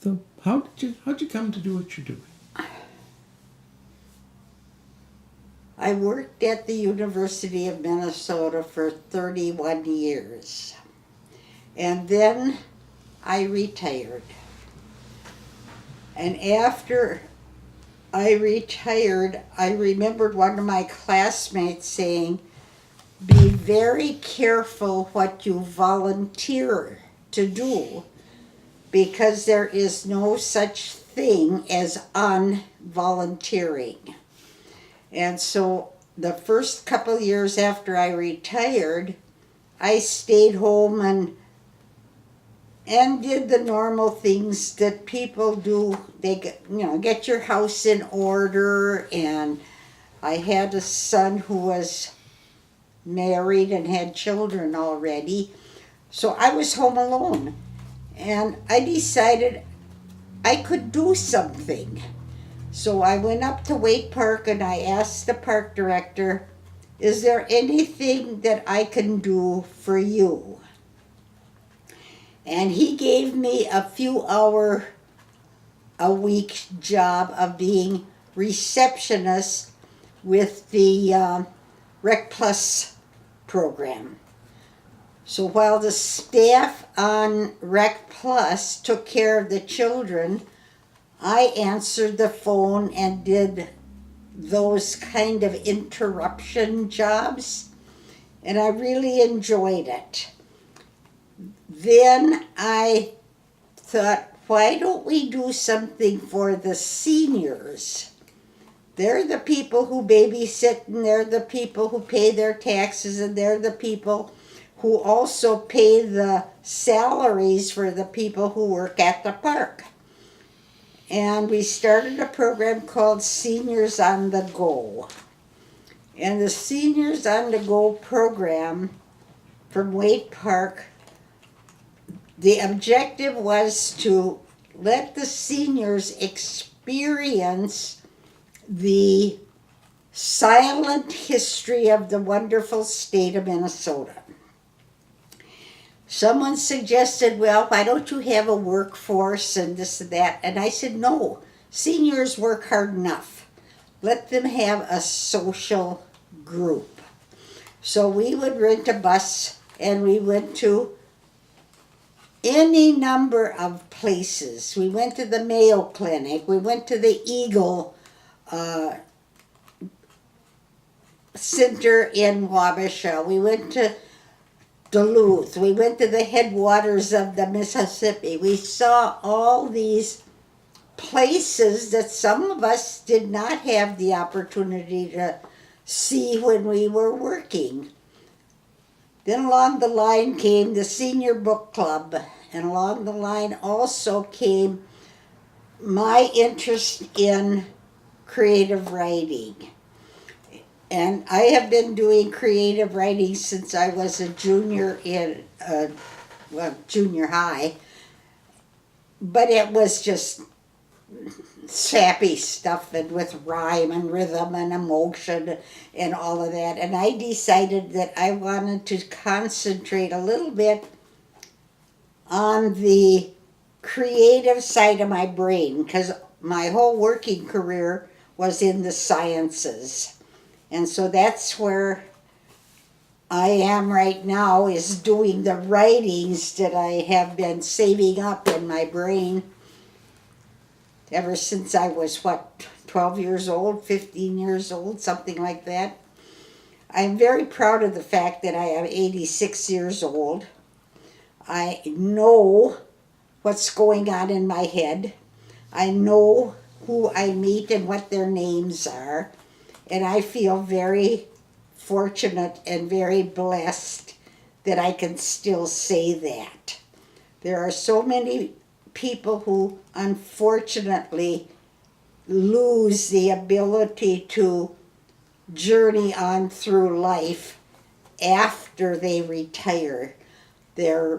So how'd you come to do what you're doing? I worked at the University of Minnesota for 31 years. And then I retired. And after I retired, I remembered one of my classmates saying, be very careful what you volunteer to do, because there is no such thing as unvolunteering. And so the first couple years after I retired, I stayed home and did the normal things that people do. They get your house in order, and I had a son who was married and had children already. So I was home alone, and I decided I could do something. So I went up to Wade Park and I asked the park director, is there anything that I can do for you? And he gave me a few hour a week job of being receptionist with the Rec Plus program. So while the staff on Rec Plus took care of the children, I answered the phone and did those kind of interruption jobs, and I really enjoyed it. Then I thought, why don't we do something for the seniors? They're the people who babysit, and they're the people who pay their taxes, and they're the people who also pay the salaries for the people who work at the park. And we started a program called Seniors on the Go. And the Seniors on the Go program from Wade Park, the objective was to let the seniors experience the silent history of the wonderful state of Minnesota. Someone suggested, well, why don't you have a workforce and this and that? And I said, no, seniors work hard enough. Let them have a social group. So we would rent a bus and we went to any number of places. We went to the Mayo Clinic. We went to the Eagle Center in Wabasha. We went to Duluth. We went to the headwaters of the Mississippi. We saw all these places that some of us did not have the opportunity to see when we were working. Then along the line came the Senior Book Club, and along the line also came my interest in creative writing. And I have been doing creative writing since I was a junior in junior high. But it was just sappy stuff, and with rhyme and rhythm and emotion and all of that. And I decided that I wanted to concentrate a little bit on the creative side of my brain, because my whole working career was in the sciences. And so that's where I am right now, is doing the writings that I have been saving up in my brain ever since I was, 12 years old, 15 years old, something like that. I'm very proud of the fact that I am 86 years old. I know what's going on in my head. I know who I meet and what their names are. And I feel very fortunate and very blessed that I can still say that. There are so many people who unfortunately lose the ability to journey on through life after they retire. Their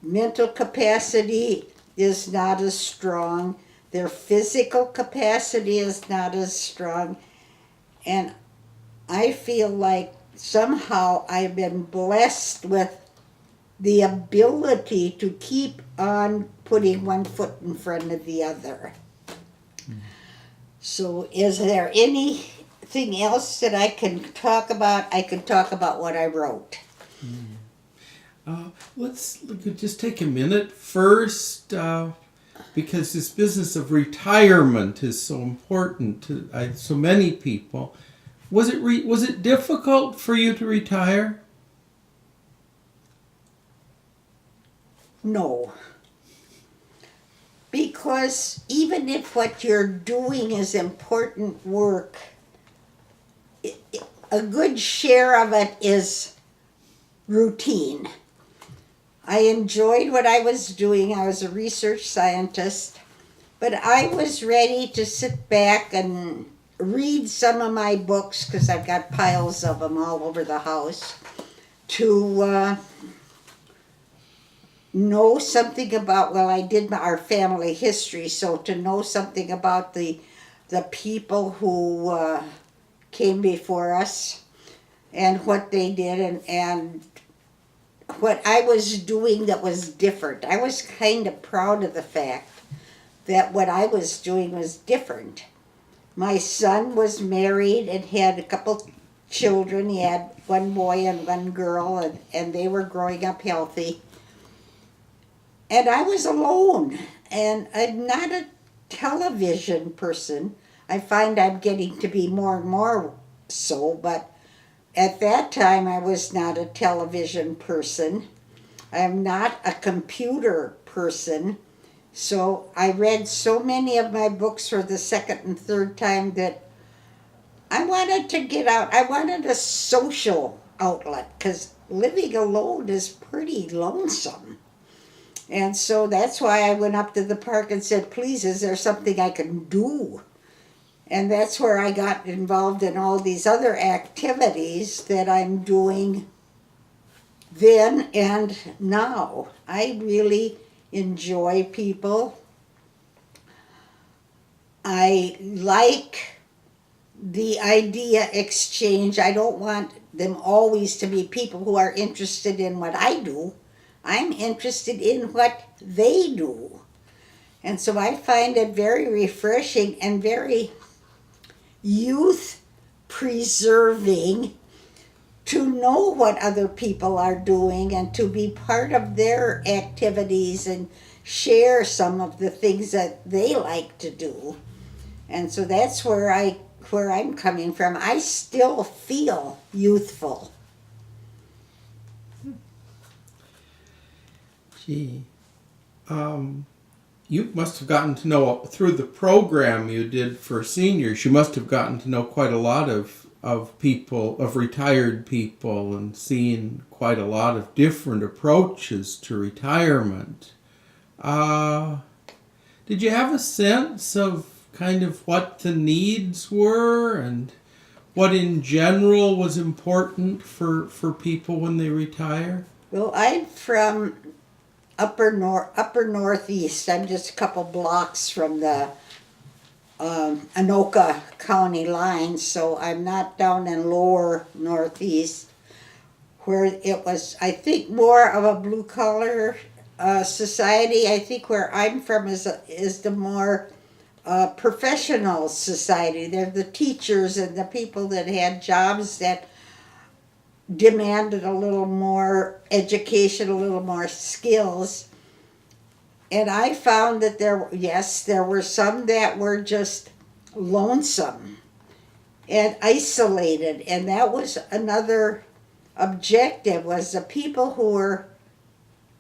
mental capacity is not as strong. Their physical capacity is not as strong. And I feel like somehow I've been blessed with the ability to keep on putting one foot in front of the other. So is there anything else that I can talk about? I can talk about what I wrote. Let's just take a minute first, because this business of retirement is so important to so many people. Was it difficult for you to retire? No. Because even if what you're doing is important work, a good share of it is routine. I enjoyed what I was doing. I was a research scientist, but I was ready to sit back and read some of my books, because I've got piles of them all over the house, to know something about, well, I did our family history, so to know something about the people who came before us and what they did, and what I was doing that was different. I was kind of proud of the fact that what I was doing was different. My son was married and had a couple children. He had one boy and one girl, and they were growing up healthy. And I was alone, and I'm not a television person. I find I'm getting to be more and more so, but at that time I was not a television person. I'm not a computer person. So I read so many of my books for the second and third time that I wanted to get out. I wanted a social outlet, because living alone is pretty lonesome. And so that's why I went up to the park and said, please, is there something I can do? And that's where I got involved in all these other activities that I'm doing then and now. I really enjoy people. I like the idea exchange. I don't want them always to be people who are interested in what I do. I'm interested in what they do. And so I find it very refreshing and very youth preserving to know what other people are doing and to be part of their activities and share some of the things that they like to do. And so that's where I'm coming from. I still feel youthful. Gee, you must have gotten to know, through the program you did for seniors, you must have gotten to know quite a lot of people, of retired people, and seen quite a lot of different approaches to retirement. Did you have a sense of kind of what the needs were and what in general was important for people when they retire? Well, I'm from upper Northeast. I'm just a couple blocks from the Anoka County line, so I'm not down in lower Northeast, where it was, I think, more of a blue-collar society. I think where I'm from is the more professional society. They're the teachers and the people that had jobs that demanded a little more education, a little more skills. And I found that there were some that were just lonesome and isolated. And that was another objective, was the people who were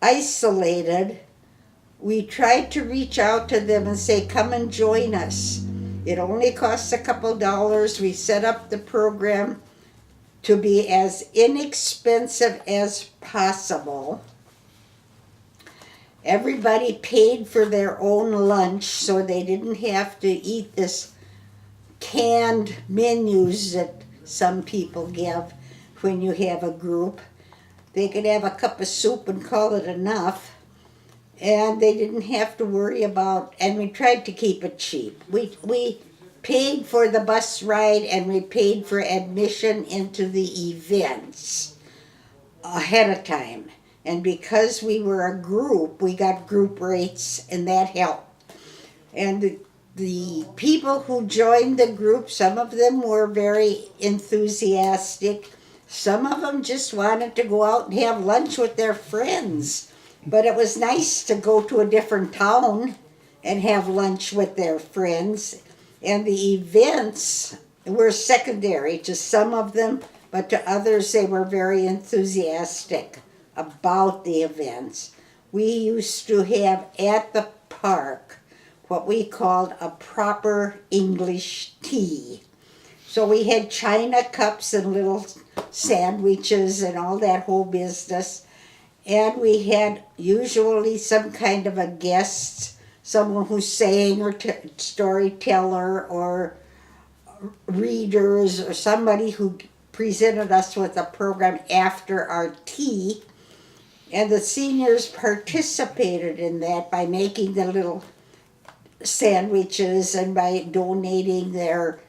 isolated. We tried to reach out to them and say, come and join us. It only costs a couple dollars. We set up the program to be as inexpensive as possible. Everybody paid for their own lunch, so they didn't have to eat this canned menus that some people give when you have a group. They could have a cup of soup and call it enough, and they didn't have to worry about, and we tried to keep it cheap. We paid for the bus ride and we paid for admission into the events ahead of time. And because we were a group, we got group rates, and that helped. And the people who joined the group, some of them were very enthusiastic. Some of them just wanted to go out and have lunch with their friends. But it was nice to go to a different town and have lunch with their friends. And the events were secondary to some of them, but to others they were very enthusiastic about the events. We used to have at the park what we called a proper English tea. So we had china cups and little sandwiches and all that whole business. And we had usually some kind of a guest, someone who sang or storyteller or readers or somebody who presented us with a program after our tea. And the seniors participated in that by making the little sandwiches and by donating their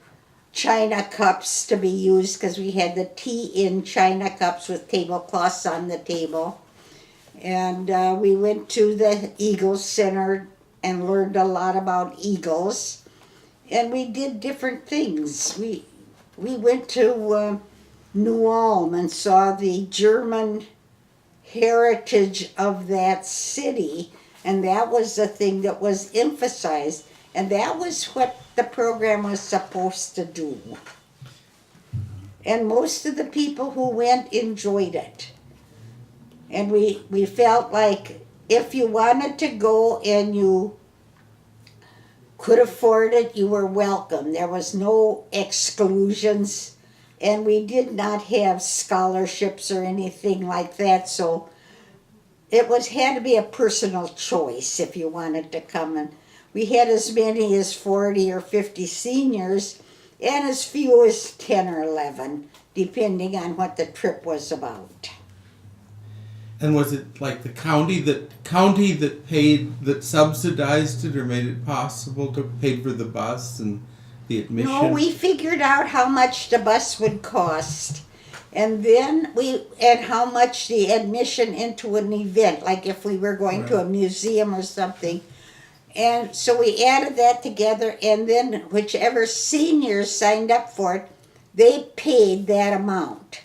china cups to be used, because we had the tea in china cups with tablecloths on the table. And we went to the Eagle Center and learned a lot about eagles. And we did different things. We went to New Ulm and saw the German heritage of that city. And that was the thing that was emphasized. And that was what the program was supposed to do. And most of the people who went enjoyed it. And we felt like if you wanted to go and you could afford it, you were welcome. There was no exclusions. And we did not have scholarships or anything like that. So it had to be a personal choice if you wanted to come. And we had as many as 40 or 50 seniors and as few as 10 or 11, depending on what the trip was about. And was it like the county that paid, that subsidized it or made it possible to pay for the bus and the admission? No, we figured out how much the bus would cost. And then and how much the admission into an event, like if we were going to a museum or something. And so we added that together, and then whichever seniors signed up for it, they paid that amount.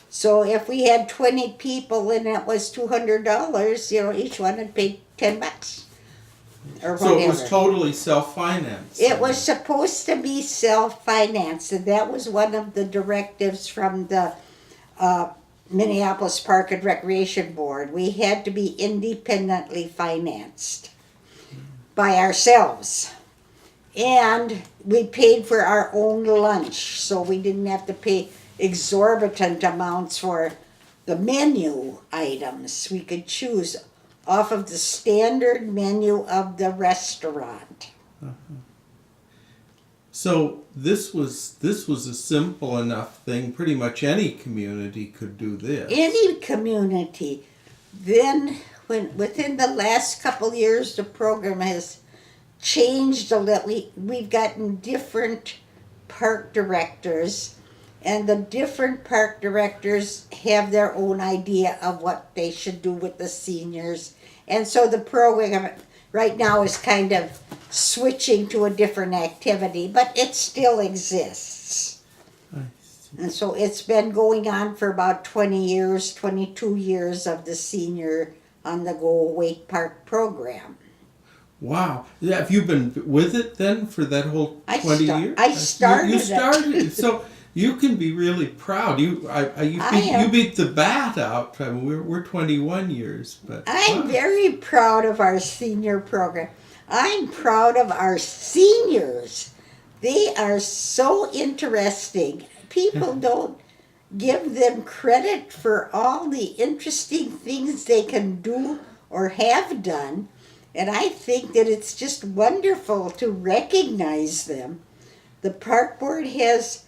So if we had 20 people and it was $200, each one had paid $10 or whatever. So it was totally self-financed. It was supposed to be self-financed, and that was one of the directives from the Minneapolis Park and Recreation Board. We had to be independently financed by ourselves. And we paid for our own lunch, so we didn't have to pay exorbitant amounts for the menu items. We could choose off of the standard menu of the restaurant. So this was a simple enough thing. Pretty much any community could do this. Any community. Then, within the last couple years, the program has changed a little. We've gotten different park directors, and the different park directors have their own idea of what they should do with the seniors. And so the program right now is kind of switching to a different activity, but it still exists. And so it's been going on for about 20 years, 22 years of the Senior on the Go Wake Park program. Wow. Have you been with it then for that whole 20 years? I started You started it. it. So you can be really proud. You beat the bat out. I mean, we're 21 years, but I'm very proud of our senior program. I'm proud of our seniors. They are so interesting. People don't give them credit for all the interesting things they can do or have done. And I think that it's just wonderful to recognize them. The park board has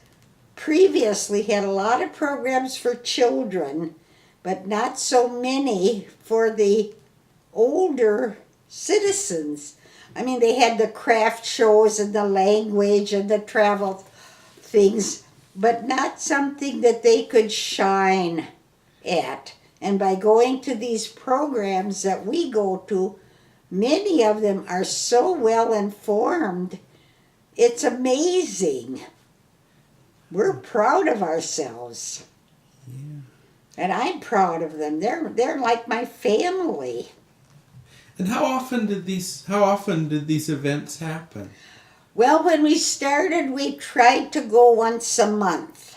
previously had a lot of programs for children, but not so many for the older citizens. I mean, they had the craft shows and the language and the travel things, but not something that they could shine at. And by going to these programs that we go to, many of them are so well informed. It's amazing. We're proud of ourselves. Yeah. And I'm proud of them. They're like my family. And how often did these events happen? Well, when we started, we tried to go once a month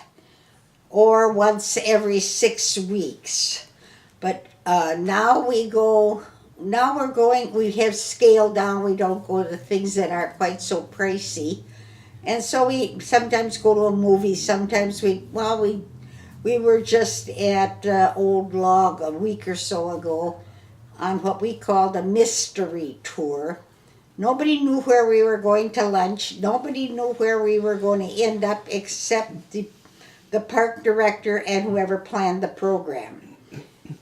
or once every 6 weeks. But now we have scaled down. We don't go to things that aren't quite so pricey. And so we sometimes go to a movie. Sometimes we were just at Old Log a week or so ago on what we called a mystery tour. Nobody knew where we were going to lunch. Nobody knew where we were going to end up except the park director and whoever planned the program.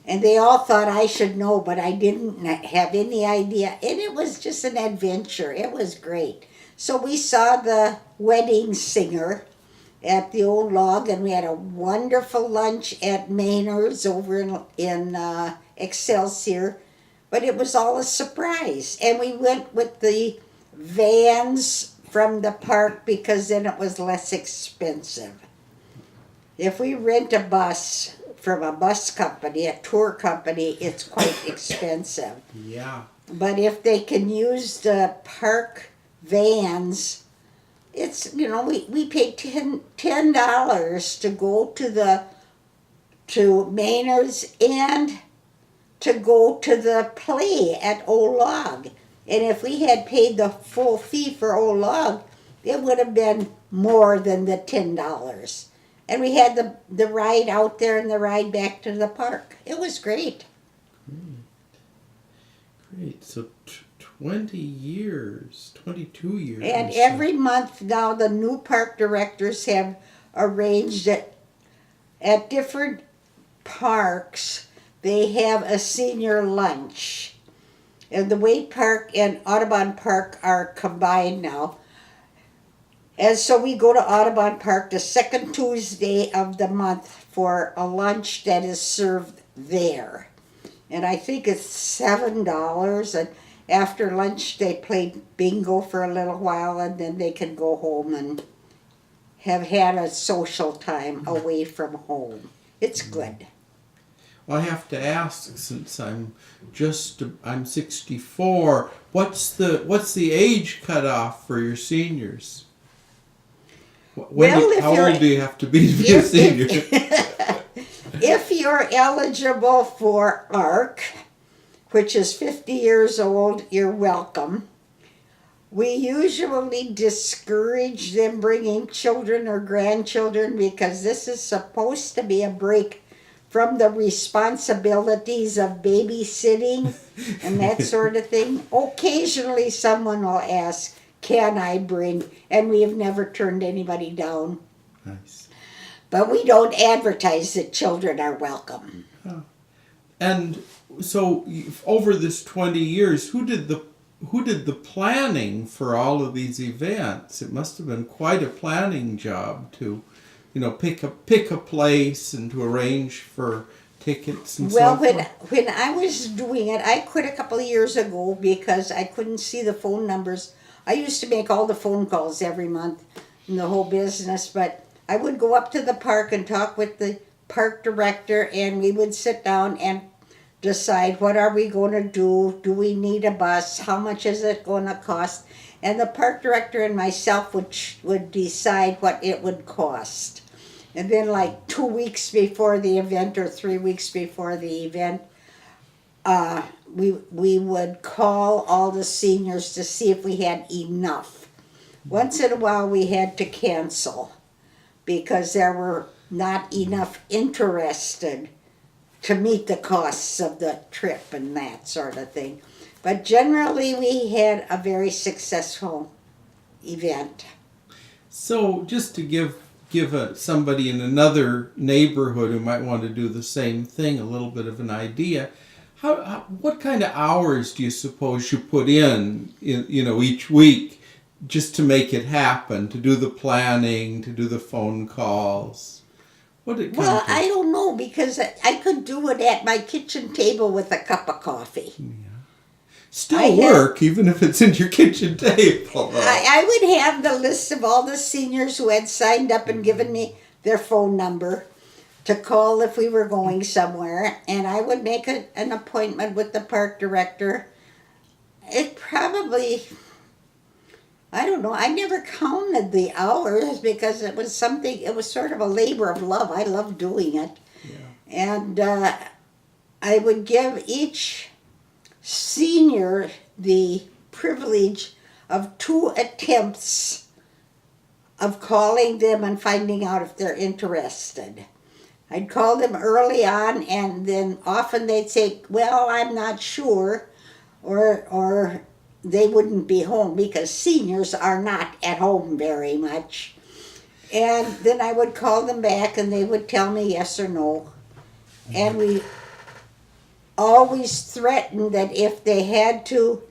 And they all thought I should know, but I didn't have any idea. And it was just an adventure. It was great. So we saw the wedding singer at the Old Log, and we had a wonderful lunch at Maynard's over in Excelsior. But it was all a surprise. And we went with the vans from the park because then it was less expensive. If we rent a bus from a bus company, a tour company, it's quite expensive. Yeah. But if they can use the park vans, it's, we pay $10 to go to Maynard's and to go to the play at Old Log. And if we had paid the full fee for Old Log, it would have been more than the $10. And we had the ride out there and the ride back to the park. It was great. Great. So 20 years, 22 years. And every month now the new park directors have arranged it at different parks. They have a senior lunch. And the Wade Park and Audubon Park are combined now. And so we go to Audubon Park the second Tuesday of the month for a lunch that is served there. And I think it's $7. And after lunch they play bingo for a little while, and then they can go home and have had a social time away from home. It's good. Well, I have to ask, since I'm 64, what's the age cutoff for your seniors? How old do you have to be a senior? If you're eligible for ARC, which is 50 years old, you're welcome. We usually discourage them bringing children or grandchildren because this is supposed to be a break from the responsibilities of babysitting and that sort of thing. Occasionally someone will ask, can I bring? And we have never turned anybody down. Nice. But we don't advertise that children are welcome. Oh. And so over this 20 years, who did the planning for all of these events? It must have been quite a planning job to pick a place and to arrange for tickets and so forth. Well, when I was doing it, I quit a couple of years ago because I couldn't see the phone numbers. I used to make all the phone calls every month in the whole business, but I would go up to the park and talk with the park director, and we would sit down and decide what are we going to do. Do we need a bus? How much is it going to cost? And the park director and myself would decide what it would cost. And then like 2 weeks before the event or 3 weeks before the event, we would call all the seniors to see if we had enough. Once in a while we had to cancel because there were not enough interested to meet the costs of the trip and that sort of thing. But generally we had a very successful event. So just to give somebody in another neighborhood who might want to do the same thing a little bit of an idea, what kind of hours do you suppose you put in each week just to make it happen, to do the planning, to do the phone calls? What did it come Well, to? I don't know, because I could do it at my kitchen table with a cup of coffee. Still work, even if it's in your kitchen table. I would have the list of all the seniors who had signed up and given me their phone number to call if we were going somewhere, and I would make an appointment with the park director. It probably, I don't know, I never counted the hours because it was sort of a labor of love. I love doing it. Yeah. And I would give each senior the privilege of 2 attempts of calling them and finding out if they're interested. I'd call them early on, and then often they'd say, well, I'm not sure, or they wouldn't be home, because seniors are not at home very much. And then I would call them back and they would tell me yes or no. And we always threatened that if they had to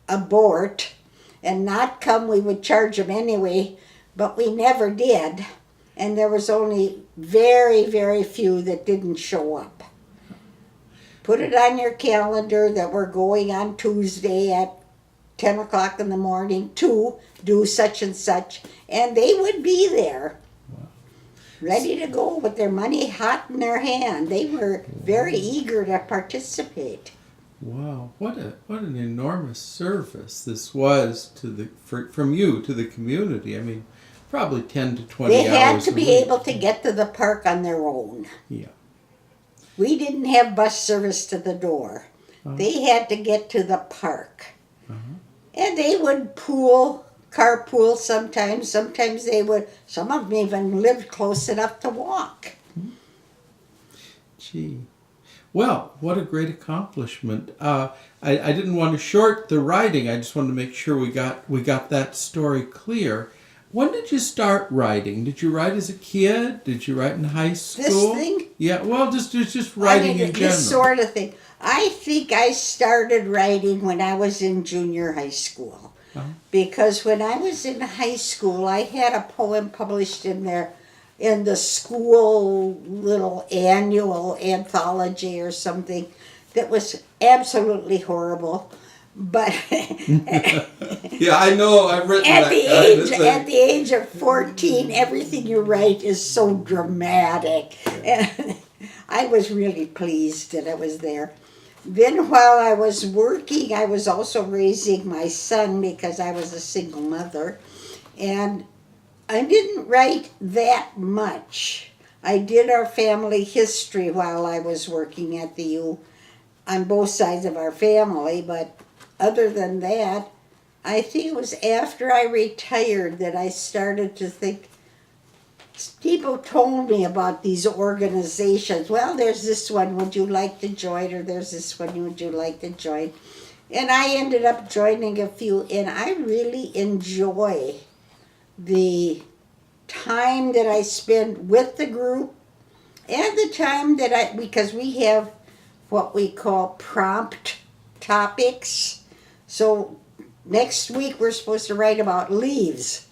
abort and not come, we would charge them anyway, but we never did. And there was only very, very few that didn't show up. Put it on your calendar that we're going on Tuesday at 10 o'clock in the morning to do such and such, and they would be there, ready to go with their money hot in their hand. They were very eager to participate. Wow, what an enormous service this was from you to the community. I mean, probably 10 to 20 hours. They had to be able to get to the park on their own. Yeah. We didn't have bus service to the door. They had to get to the park. And they would carpool sometimes. Sometimes they would, some of them even lived close enough to walk. Gee. Well, what a great accomplishment. I didn't want to short the writing. I just wanted to make sure we got that story clear. When did you start writing? Did you write as a kid? Did you write in high school? This thing? Yeah, well, just writing in general. This sort of thing. I think I started writing when I was in junior high school. Because when I was in high school, I had a poem published in the school little annual anthology or something that was absolutely horrible. But yeah, I know. I've written at the age of 14, everything you write is so dramatic, and I was really pleased that it was there. Then, while I was working, I was also raising my son because I was a single mother, and I didn't write that much. I did our family history while I was working at the U on both sides of our family, but other than that, I think it was after I retired that I started to think. People told me about these organizations. Well, there's this one, would you like to join? Or there's this one, would you like to join? And I ended up joining a few, and I really enjoy the time that I spend with the group and the time that because we have what we call prompt topics. So next week we're supposed to write about leaves.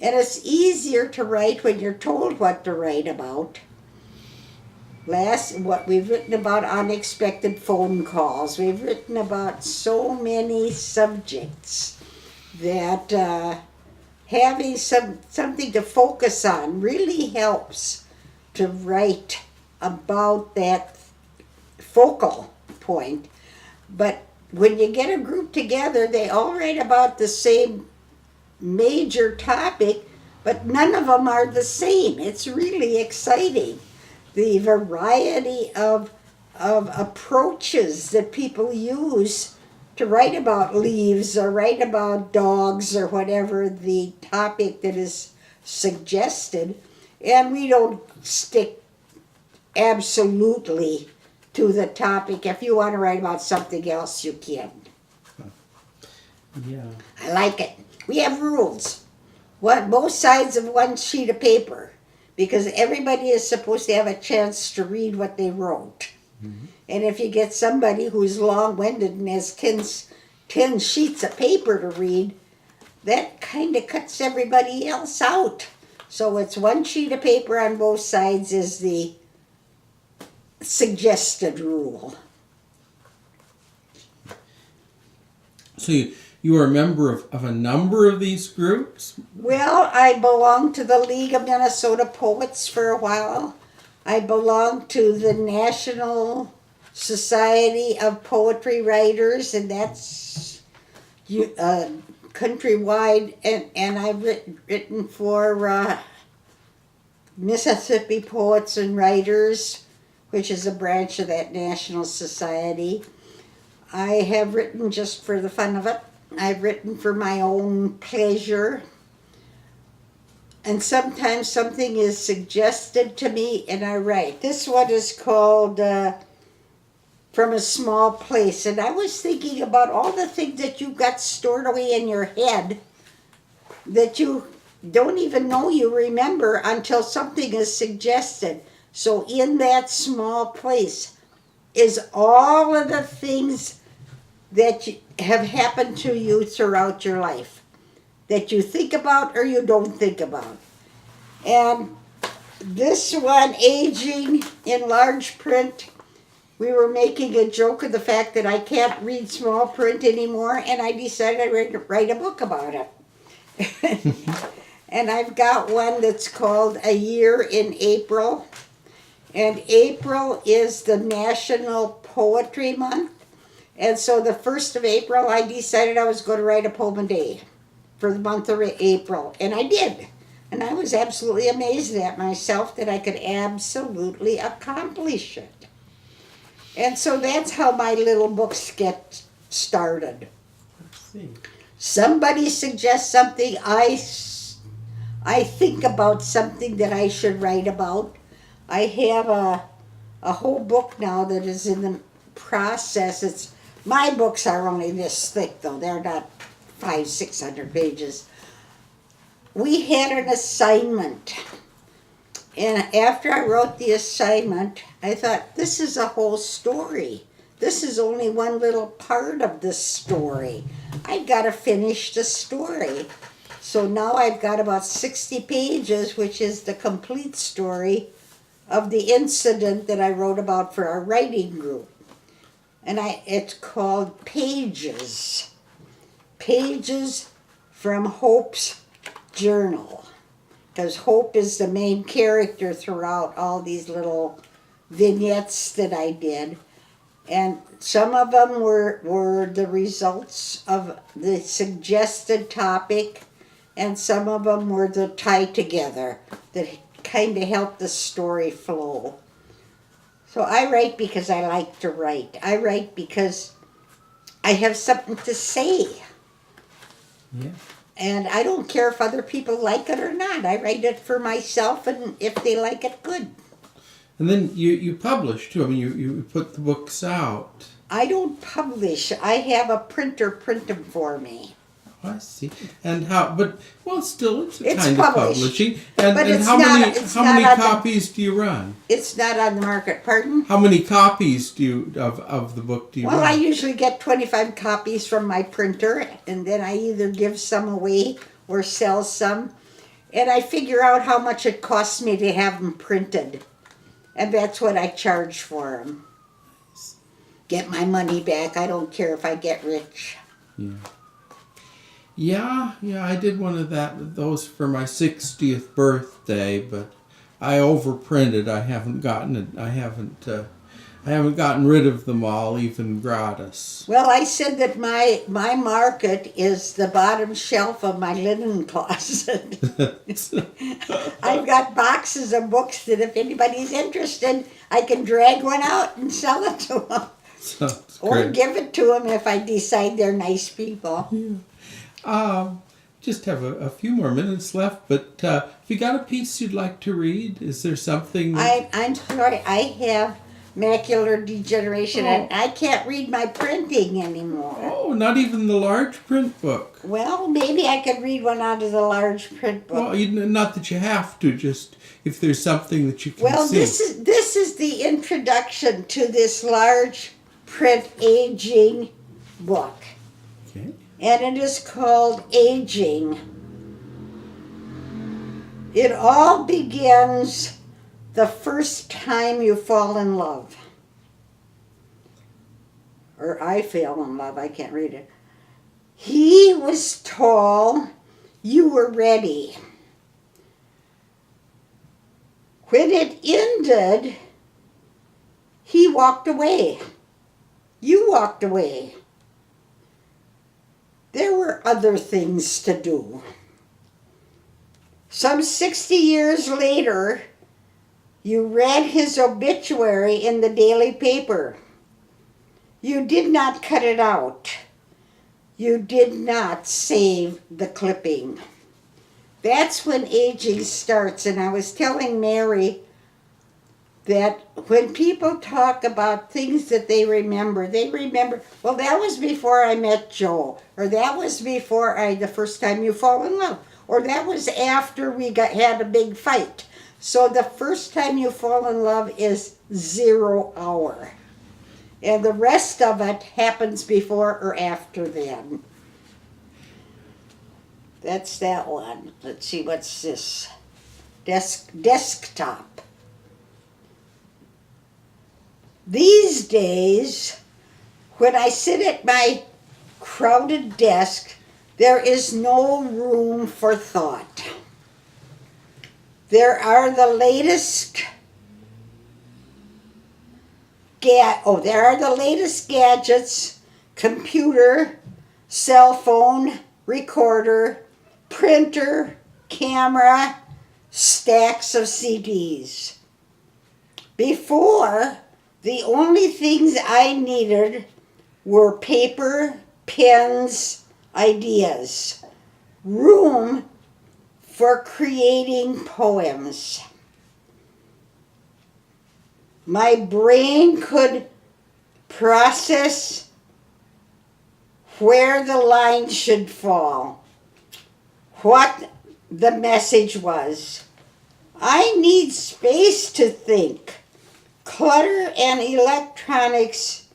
And it's easier to write when you're told what to write about. What we've written about unexpected phone calls. We've written about so many subjects that having something to focus on really helps to write about that focal point. But when you get a group together, they all write about the same major topic, but none of them are the same. It's really exciting. The variety of approaches that people use to write about leaves or write about dogs or whatever the topic that is suggested. And we don't stick absolutely to the topic. If you want to write about something else, you can. Yeah. I like it. We have rules. Both sides of one sheet of paper, because everybody is supposed to have a chance to read what they wrote. Mm-hmm. And if you get somebody who's long-winded and has 10 sheets of paper to read, that kind of cuts everybody else out. So it's one sheet of paper on both sides is the suggested rule. So you were a member of a number of these groups? Well, I belonged to the League of Minnesota Poets for a while. I belonged to the National Society of Poetry Writers, and that's countrywide. And I've written for Mississippi Poets and Writers, which is a branch of that National Society. I have written just for the fun of it. I've written for my own pleasure. And sometimes something is suggested to me and I write. This one is called From a Small Place. And I was thinking about all the things that you've got stored away in your head that you don't even know you remember until something is suggested. So in that small place is all of the things that have happened to you throughout your life that you think about or you don't think about. And this one, Aging in Large Print, we were making a joke of the fact that I can't read small print anymore, and I decided I'd write a book about it. And I've got one that's called A Year in April. And April is the National Poetry Month. And so the 1st of April, I decided I was going to write a poem a day for the month of April. And I did. And I was absolutely amazed at myself that I could absolutely accomplish it. And so that's how my little books get started. Let's see. Somebody suggests something, I think about something that I should write about. I have a whole book now that is in the process. My books are only this thick, though. They're not 500-600 pages. We had an assignment. And after I wrote the assignment, I thought, this is a whole story. This is only one little part of the story. I've got to finish the story. So now I've got about 60 pages, which is the complete story of the incident that I wrote about for our writing group. And it's called Pages. Pages from Hope's Journal. Because Hope is the main character throughout all these little vignettes that I did. And some of them were the results of the suggested topic, and some of them were the tie together that kind of helped the story flow. So I write because I like to write. I write because I have something to say. Yeah. And I don't care if other people like it or not. I write it for myself, and if they like it, good. And then you publish too. I mean, you put the books out. I don't publish. I have a printer print them for me. Oh, I see. And how? But well, still, it's It's kind published. of publishing. And, But and it's how not- many it's how not many on the- copies do you run? It's not on the market. Pardon? How many copies do you of the book do you Well, I run? usually get 25 copies from my printer, and then I either give some away or sell some. And I figure out how much it costs me to have them printed. And that's what I charge for them. Get my money back. I don't care if I get rich. Yeah. Yeah, I did one of those for my 60th birthday, but I overprinted. I haven't gotten it. I haven't gotten rid of them all, even gratis. Well, I said that my market is the bottom shelf of my linen closet. I've got boxes of books that if anybody's interested, I can drag one out and sell it to them. Sounds Or great. give it to them if I decide they're nice people. Just have a few more minutes left, but if you got a piece you'd like to read, is there something? I'm sorry, I have macular degeneration and I can't read my printing anymore. Oh, not even the large print book. Well, maybe I could read one out of the large print book. Well, not that you have to, just if there's something that you can Well, see. this is the introduction to this large print aging book. Okay. And it is called Aging. It all begins the first time you fall in love. Or I fell in love, I can't read it. He was tall, you were ready. When it ended, he walked away. You walked away. There were other things to do. Some 60 years later, you read his obituary in the daily paper. You did not cut it out. You did not save the clipping. That's when aging starts. And I was telling Mary that when people talk about things that they remember, well, that was before I met Joe, or that was before the first time you fall in love, or that was after we had a big fight. So the first time you fall in love is 0 hour. And the rest of it happens before or after then. That's that one. Let's see, what's this? Desktop. These days, when I sit at my crowded desk, there is no room for thought. There are the latest gadgets, computer, cell phone, recorder, printer, camera, stacks of CDs. Before, the only things I needed were paper, pens, ideas, room for creating poems. My brain could process where the line should fall, what the message was. I need space to think. Clutter and electronics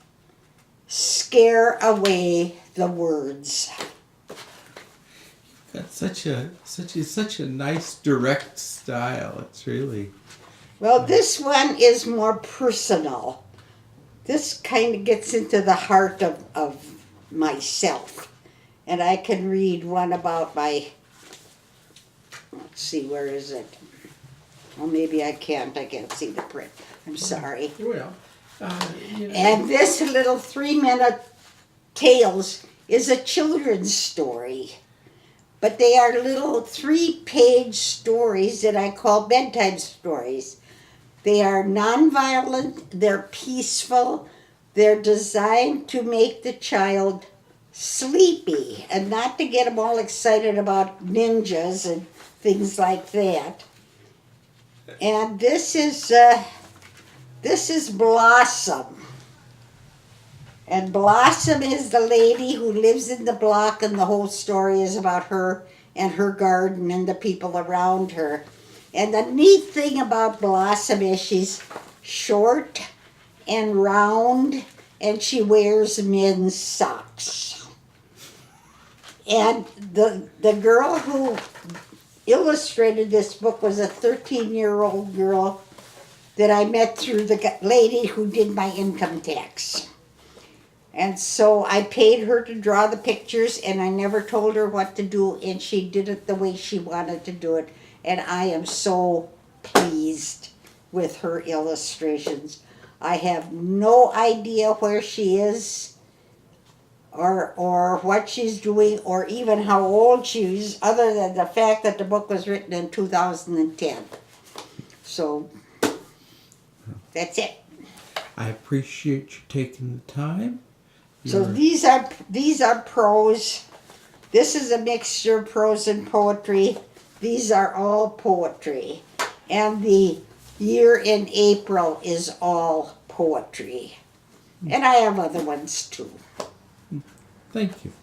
scare away the words. Got such a nice direct style. It's really Well, this one is more personal. This kind of gets into the heart of myself. And I can read one about let's see, where is it? Well, maybe I can't see the print. I'm sorry. well. And this little 3-minute tales is a children's story. But they are little 3-page stories that I call bedtime stories. They are nonviolent, they're peaceful, they're designed to make the child sleepy and not to get them all excited about ninjas and things like that. And this is Blossom. And Blossom is the lady who lives in the block, and the whole story is about her and her garden and the people around her. And the neat thing about Blossom is she's short and round, and she wears men's socks. And the girl who illustrated this book was a 13-year-old girl that I met through the lady who did my income tax. And so I paid her to draw the pictures, and I never told her what to do, and she did it the way she wanted to do it. And I am so pleased with her illustrations. I have no idea where she is or what she's doing or even how old she is, other than the fact that the book was written in 2010. So that's it. I appreciate you taking the time. So these are prose. This is a mixture of prose and poetry. These are all poetry. And the year in April is all poetry. And I have other ones too. Thank you.